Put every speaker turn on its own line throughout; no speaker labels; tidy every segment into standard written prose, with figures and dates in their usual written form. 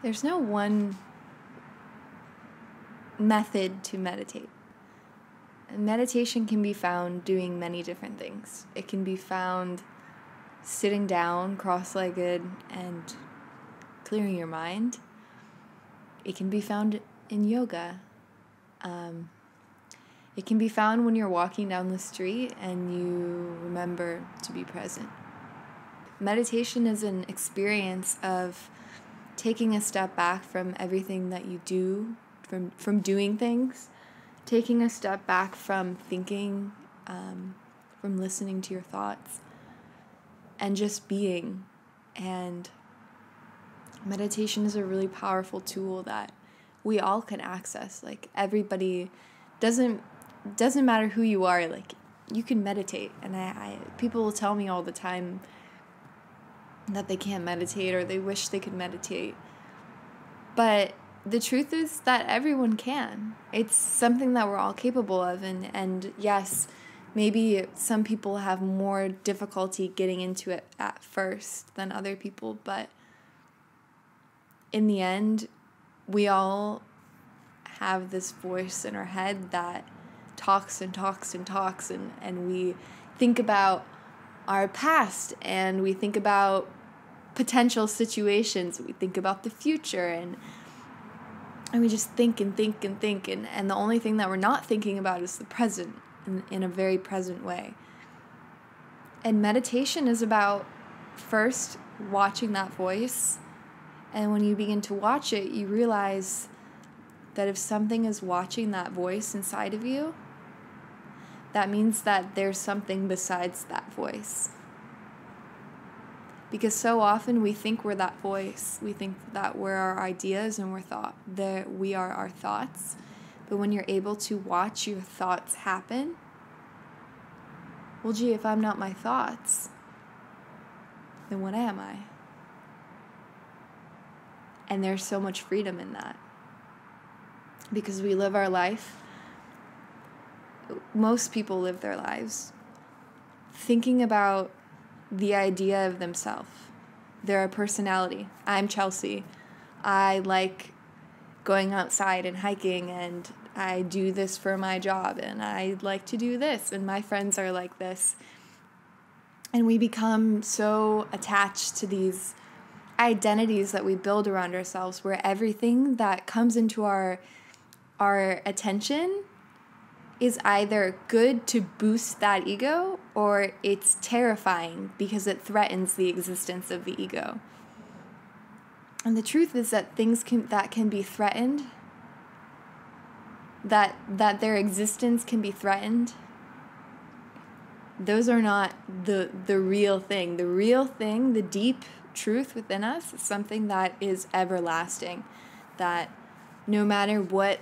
There's no one method to meditate. Meditation can be found doing many different things. It can be found sitting down, cross-legged, and clearing your mind. It can be found in yoga. It can be found when you're walking down the street and you remember to be present. Meditation is an experience of taking a step back from everything that you do, from doing things, taking a step back from thinking, from listening to your thoughts, and just being. And meditation is a really powerful tool that we all can access. Like, everybody, doesn't matter who you are, like, you can meditate. And I people will tell me all the time that they can't meditate or they wish they could meditate. But the truth is that everyone can. It's something that we're all capable of. And yes, maybe some people have more difficulty getting into it at first than other people, but in the end, we all have this voice in our head that talks and talks and talks, and we think about our past, and we think about potential situations, we think about the future, and we just think and think and think, and the only thing that we're not thinking about is the present, in a very present way. And meditation is about first watching that voice, and when you begin to watch it, you realize that if something is watching that voice inside of you, that means that there's something besides that voice. Because so often we think we're that voice. We think that we're our ideas and we are our thoughts. But when you're able to watch your thoughts happen, well, gee, if I'm not my thoughts, then what am I? And there's so much freedom in that. Because we live our life, most people live their lives thinking about the idea of themselves, their personality. I'm Chelsea. I like going outside and hiking, and I do this for my job, and I like to do this, and my friends are like this. And we become so attached to these identities that we build around ourselves, where everything that comes into our attention is either good to boost that ego, or it's terrifying because it threatens the existence of the ego. And the truth is that things that can be threatened, that their existence can be threatened, those are not the real thing. The real thing, the deep truth within us, is something that is everlasting, that no matter what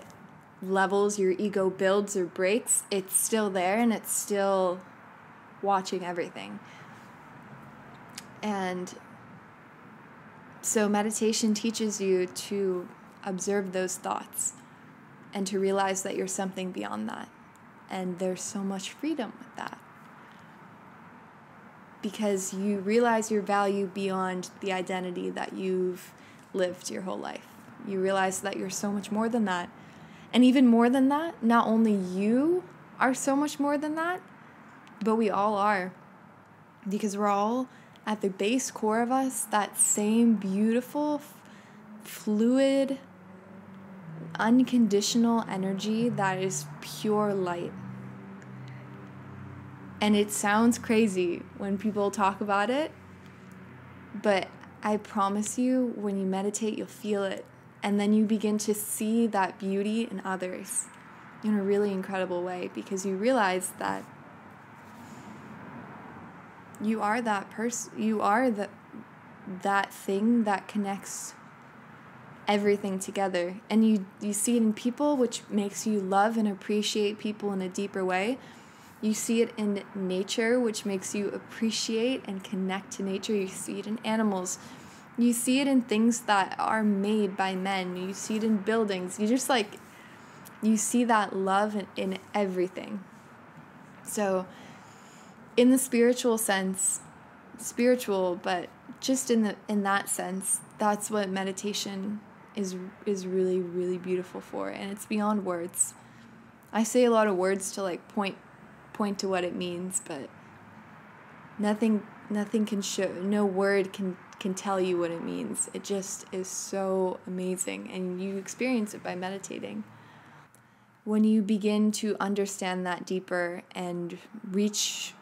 levels your ego builds or breaks, it's still there, and it's still watching everything. And so meditation teaches you to observe those thoughts and to realize that you're something beyond that. And there's so much freedom with that, because you realize your value beyond the identity that you've lived your whole life. You realize that you're so much more than that. And even more than that, not only you are so much more than that, but we all are. Because we're all, at the base core of us, that same beautiful, fluid, unconditional energy that is pure light. And it sounds crazy when people talk about it, but I promise you, when you meditate, you'll feel it. And then you begin to see that beauty in others in a really incredible way, because you realize that you are that person, you are that thing that connects everything together. And you see it in people, which makes you love and appreciate people in a deeper way. You see it in nature, which makes you appreciate and connect to nature. You see it in animals. You see it in things that are made by men. You see it in buildings. You see that love in everything. So in the spiritual sense, but just in that sense, that's what meditation is really, really beautiful for, and it's beyond words. I say a lot of words to like point to what it means, but nothing can show, no word can tell you what it means. It just is so amazing, and you experience it by meditating. When you begin to understand that deeper and reach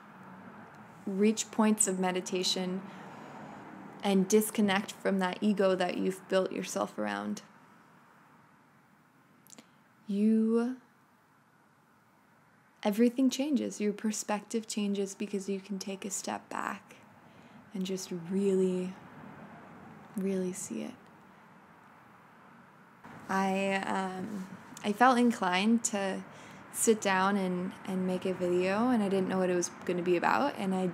points of meditation and disconnect from that ego that you've built yourself around, everything changes. Your perspective changes because you can take a step back and just really, really see it. I felt inclined to sit down and make a video, and I didn't know what it was going to be about, and I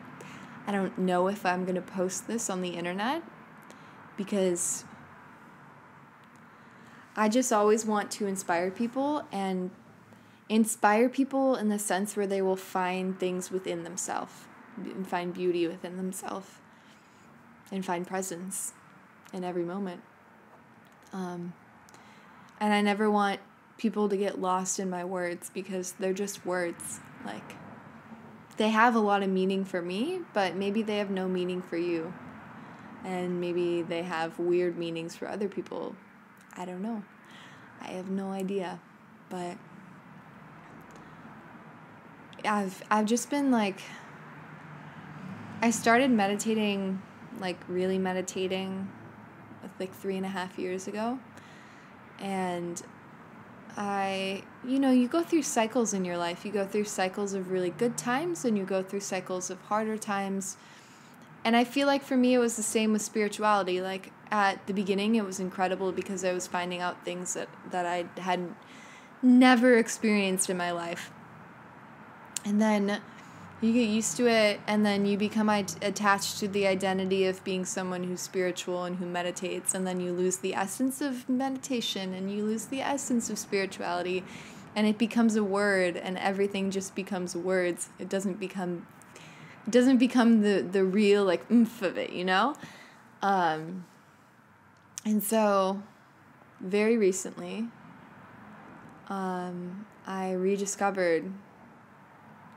don't know if I'm going to post this on the internet, because I just always want to inspire people, and inspire people in the sense where they will find things within themselves, and find beauty within themselves, and find presence in every moment. And I never want people to get lost in my words, because they're just words. Like, they have a lot of meaning for me, but maybe they have no meaning for you. And maybe they have weird meanings for other people. I don't know. I have no idea. But I've just been like, I started meditating, like really meditating, like 3.5 years ago. And you go through cycles in your life. You go through cycles of really good times, and you go through cycles of harder times. And I feel like for me, it was the same with spirituality. Like, at the beginning, it was incredible because I was finding out things that I had never experienced in my life. And then you get used to it, and then you become attached to the identity of being someone who's spiritual and who meditates, and then you lose the essence of meditation, and you lose the essence of spirituality, and it becomes a word, and everything just becomes words. It doesn't become the real, like, oomph of it, you know? And so, very recently, I rediscovered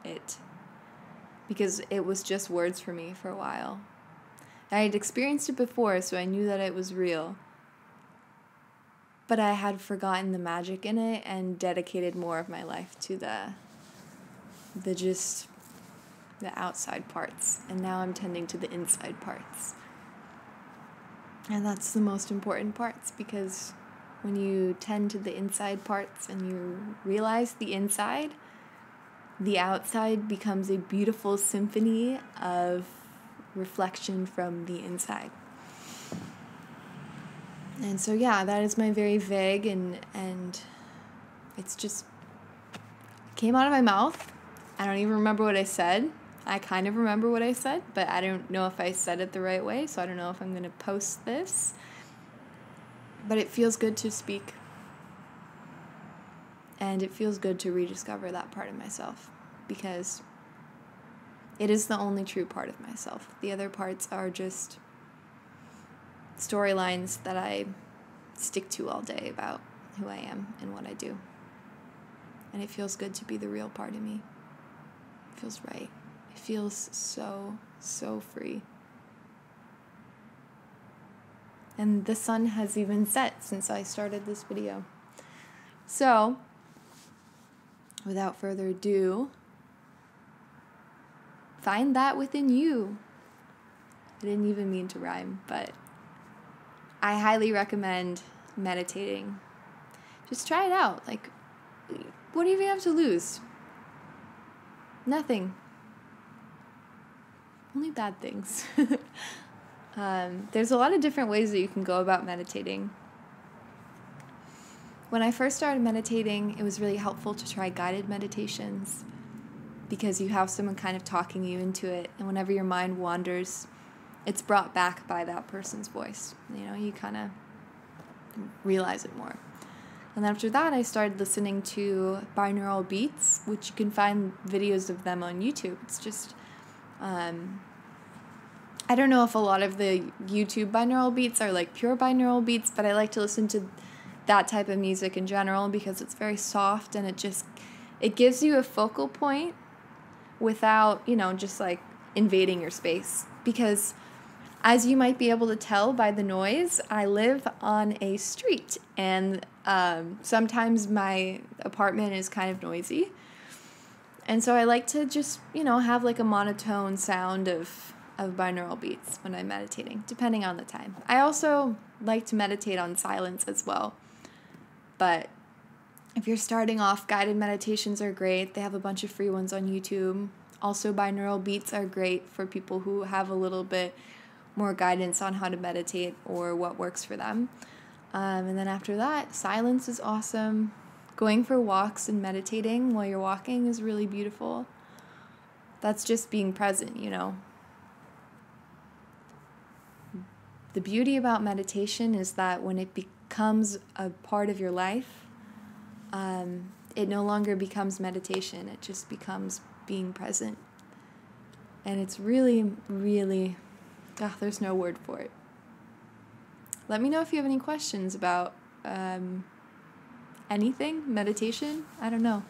it, because it was just words for me for a while. I had experienced it before, so I knew that it was real. But I had forgotten the magic in it and dedicated more of my life to the outside parts. And now I'm tending to the inside parts. And that's the most important parts, because when you tend to the inside parts and you realize the inside, the outside becomes a beautiful symphony of reflection from the inside. And so, yeah, that is my very vague and it's just came out of my mouth. I don't even remember what I said. I kind of remember what I said, but I don't know if I said it the right way, so I don't know if I'm going to post this. But it feels good to speak. And it feels good to rediscover that part of myself, because it is the only true part of myself. The other parts are just storylines that I stick to all day about who I am and what I do. And it feels good to be the real part of me. It feels right. It feels so, so free. And the sun has even set since I started this video. So, without further ado, find that within you. I didn't even mean to rhyme, but I highly recommend meditating. Just try it out. Like, what do you even have to lose? Nothing. Only bad things. There's a lot of different ways that you can go about meditating. When I first started meditating, it was really helpful to try guided meditations, because you have someone kind of talking you into it, and whenever your mind wanders, it's brought back by that person's voice. You kind of realize it more. And after that, I started listening to binaural beats, which you can find videos of them on YouTube. It's just I don't know if a lot of the YouTube binaural beats are like pure binaural beats, but I like to listen to that type of music in general because it's very soft and it gives you a focal point without, just like invading your space. Because as you might be able to tell by the noise, I live on a street, and sometimes my apartment is kind of noisy. And so I like to just, have like a monotone sound of binaural beats when I'm meditating, depending on the time. I also like to meditate on silence as well. But if you're starting off, guided meditations are great. They have a bunch of free ones on YouTube. Also, binaural beats are great for people who have a little bit more guidance on how to meditate or what works for them. And then after that, silence is awesome. Going for walks and meditating while you're walking is really beautiful. That's just being present, The beauty about meditation is that when it becomes a part of your life, it no longer becomes meditation. It just becomes being present. And it's really, really, there's no word for it. Let me know if you have any questions about anything, meditation, I don't know.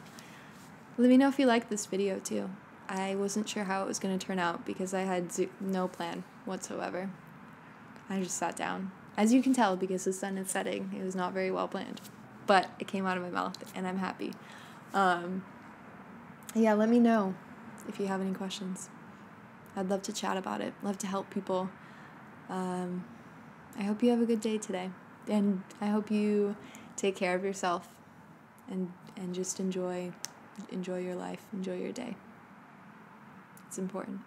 Let me know if you like this video too. I wasn't sure how it was going to turn out because I had no plan whatsoever. I just sat down. As you can tell, because the sun is setting, it was not very well planned. But it came out of my mouth, and I'm happy. Yeah, let me know if you have any questions. I'd love to chat about it. Love to help people. I hope you have a good day today. And I hope you take care of yourself and just enjoy your life, enjoy your day. It's important.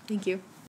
Thank you.